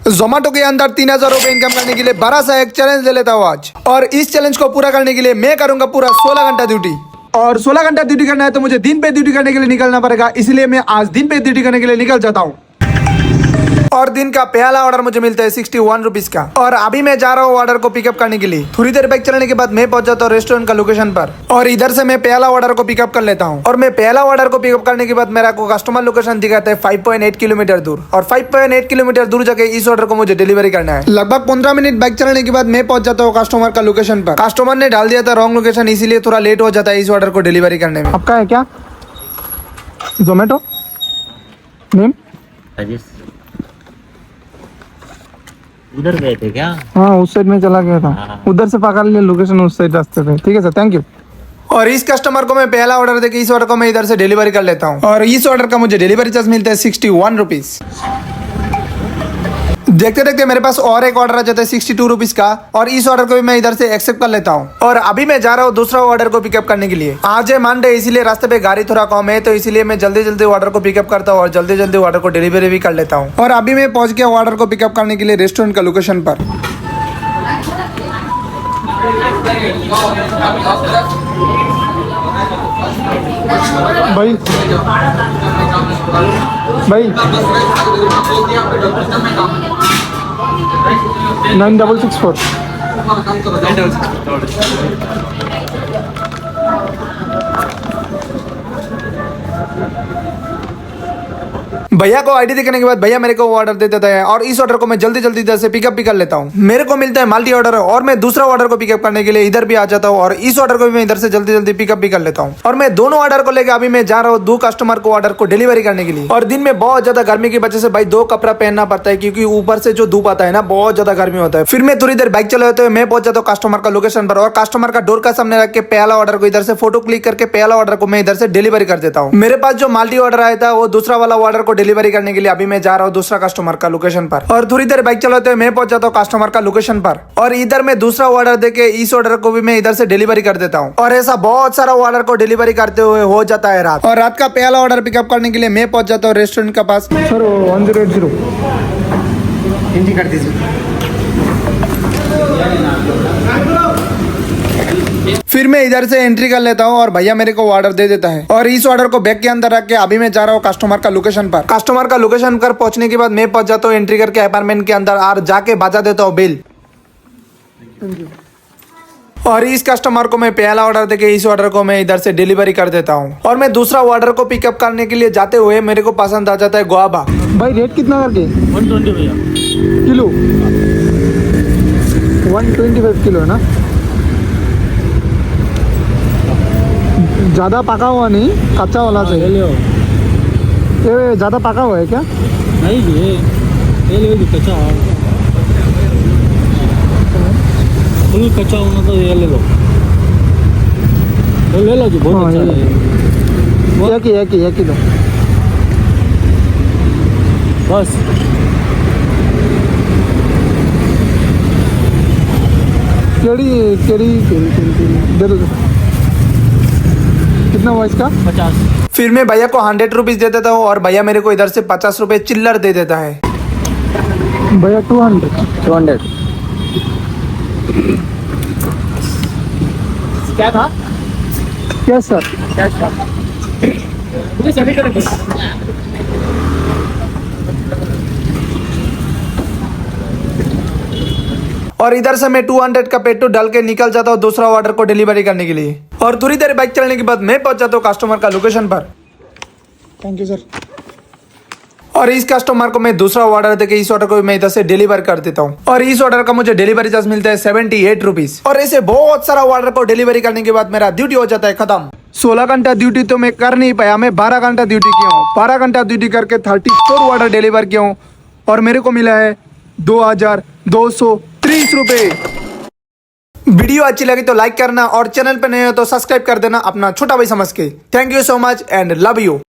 जोमेटो के अंदर 3,000 रुपए इनकम करने के लिए बड़ा सा एक चैलेंज ले लेता हूँ आज। और इस चैलेंज को पूरा करने के लिए मैं करूंगा पूरा 16 घंटा ड्यूटी। और 16 घंटा ड्यूटी करना है तो मुझे दिन पे ड्यूटी करने के लिए निकलना पड़ेगा, इसलिए मैं आज दिन पे ड्यूटी करने के लिए निकल जाता हूँ। और दिन का पहला ऑर्डर मुझे मिलता है 61 रुपीज का। और अभी मैं जा रहा हूँ ऑर्डर को पिकअप करने के लिए। थोड़ी देर बाइक चलाने के बाद मैं पहुंच जाता हूँ रेस्टोरेंट का लोकेशन पर। और इधर से मैं पहला ऑर्डर को पिकअप कर लेता हूँ। और मैं पहला ऑर्डर को पिकअप करने के बाद मेरा को कस्टमर लोकेशन दिखाता है 5.8 किलोमीटर दूर। और 5.8 किलोमीटर दूर जाके इस ऑर्डर को मुझे डिलीवरी करना है। लगभग 15 मिनट बाइक चलाने के बाद मैं पहुंच जाता हूँ कस्टमर का लोकेशन पर। कस्टमर ने डाल दिया था रॉन्ग लोकेशन, इसीलिए थोड़ा लेट हो जाता है इस ऑर्डर को डिलीवरी करने में। आपका है क्या जोमेटो नेम? उधर गए थे क्या? हाँ, उस साइड में चला गया था, उधर से पकड़ लिया लोकेशन उस साइड रास्ते पे। ठीक है सर, थैंक यू। और इस कस्टमर को मैं पहला ऑर्डर देके इस ऑर्डर को मैं इधर से डिलीवरी कर लेता हूँ। और इस ऑर्डर का मुझे डिलीवरी चार्ज मिलता है 61 रुपीज। देखते देखते मेरे पास और एक ऑर्डर आ जाता है 62 रुपीज का। और इस ऑर्डर को भी मैं इधर से एक्सेप्ट कर लेता हूँ। और अभी मैं जा रहा हूँ दूसरा ऑर्डर को पिकअप करने के लिए। आज है मंडे, इसीलिए रास्ते पे गाड़ी थोड़ा कम है, तो इसीलिए मैं जल्दी जल्दी ऑर्डर को पिकअप करता हूँ और जल्दी जल्दी ऑर्डर को डिलीवरी भी कर लेता हूँ। और अभी मैं पहुंच गया ऑर्डर को पिकअप करने के लिए रेस्टोरेंट का लोकेशन पर। भाई भाई 9664 भैया को आईडी दिखाने के बाद भैया मेरे को ऑर्डर दे देता है। और इस ऑर्डर को मैं जल्दी जल्दी इधर से पिकअप भी कर लेता हूँ। मेरे को मिलता है मल्टी ऑर्डर। और मैं दूसरा ऑर्डर को पिकअप करने के लिए इधर भी आ जाता हूँ। और इस ऑर्डर को भी मैं इधर से जल्दी जल्दी पिकअप भी कर लेता हूँ। और मैं दोनों ऑर्डर को लेकर अभी मैं जा रहा हूँ दो कस्टमर को ऑर्डर को डिलीवरी करने के लिए। और दिन में बहुत ज्यादा गर्मी की वजह से भाई दो कपड़ा पहनना पड़ता है, क्योंकि ऊपर से जो धूप आता है ना, बहुत ज्यादा गर्मी होता है। फिर मैं थोड़ी देर बाइक चलाते हुए मैं पहुंच जाता हूँ कस्टमर का लोकेशन पर। और कस्टमर का डोर का सामने रख के पहला ऑर्डर को इधर से फोटो क्लिक करके पहला ऑर्डर को मैं इधर से डिलीवरी कर देता हूँ। मेरे पास जो मल्टी ऑर्डर आया था वो दूसरा वाला ऑर्डर को डिलीवरी करने के लिए अभी मैं जा रहा हूँ दूसरा कस्टमर का लोकेशन पर। और थोड़ी देर बाइक चलाते हुए मैं पहुंच जाता हूँ कस्टमर का लोकेशन पर। और इधर मैं दूसरा ऑर्डर देके इस ऑर्डर को भी मैं इधर से डिलीवरी कर देता हूँ। और ऐसा बहुत सारा ऑर्डर को डिलीवरी करते हुए हो जाता है रात। और रात का पहला ऑर्डर पिकअप करने के लिए मैं पहुंच जाता हूँ रेस्टोरेंट के पास। सर 1080 हिंदी कर दीजिए। फिर मैं इधर से एंट्री कर लेता हूँ और भैया मेरे को ऑर्डर दे देता है। और इस ऑर्डर को बैग के अंदर रख के अभी मैं जा रहा हूँ कस्टमर का लोकेशन पर। कस्टमर का लोकेशन पर पहुंचने के बाद मैं पहुंच जाता हूँ एंट्री करके अपार्टमेंट के अंदर और जाके बजा देता हूँ बिल। और इस कस्टमर को मैं पहला ऑर्डर देके इस ऑर्डर को मैं इधर से डिलीवरी कर देता हूँ। और मैं दूसरा ऑर्डर को पिकअप करने के लिए जाते हुए मेरे को पसंद आ जाता है गुआवा। भाई रेट कितना करके? 120 भैया किलो 125 किलो है ना? ज़्यादा पका हुआ नहीं, कच्चा वाला चाहिए। ये ज़्यादा पका हुआ है क्या? नहीं ये ले कच्चा फुल कच्चा होना तो ये ले लो, ले लो जी, बहुत अच्छा है। एक ही दो बस। केड़ी दे दो। कितना हुआ इसका? 50। फिर मैं भैया को 100 रुपीज दे देता हूँ और भैया मेरे को इधर से 50 रुपए चिल्लर दे देता है। भैया 200 क्या था? क्या सर? कैश था मुझे सभी तरह की। और इधर से मैं 200 का पेट्रोल डाल के निकल जाता हूँ दूसरा ऑर्डर को डिलीवरी करने के लिए। और थोड़ी देर बाइक चलने के बाद मैं पहुंच जाता हूँ कस्टमर का लोकेशन पर। Thank you sir. और इस कस्टमर को मैं दूसरा ऑर्डर देके इस ऑर्डर को मैं इधर से डिलीवर कर देता हूँ। और इस ऑर्डर का मुझे डिलीवरी चार्ज मिलता है 78 रुपीज। और ऐसे बहुत सारा ऑर्डर को डिलीवरी करने के बाद मेरा ड्यूटी हो जाता है खत्म। 16 घंटा ड्यूटी तो मैं कर नहीं पाया, मैं 12 घंटा ड्यूटी किया हूँ। 12 घंटा ड्यूटी करके 34 ऑर्डर डिलीवर किया हूँ। और मेरे को मिला है 2230 रुपए। वीडियो अच्छी लगी तो लाइक करना और चैनल पे नए हो तो सब्सक्राइब कर देना अपना छोटा भाई समझ के। Thank you so much and love you.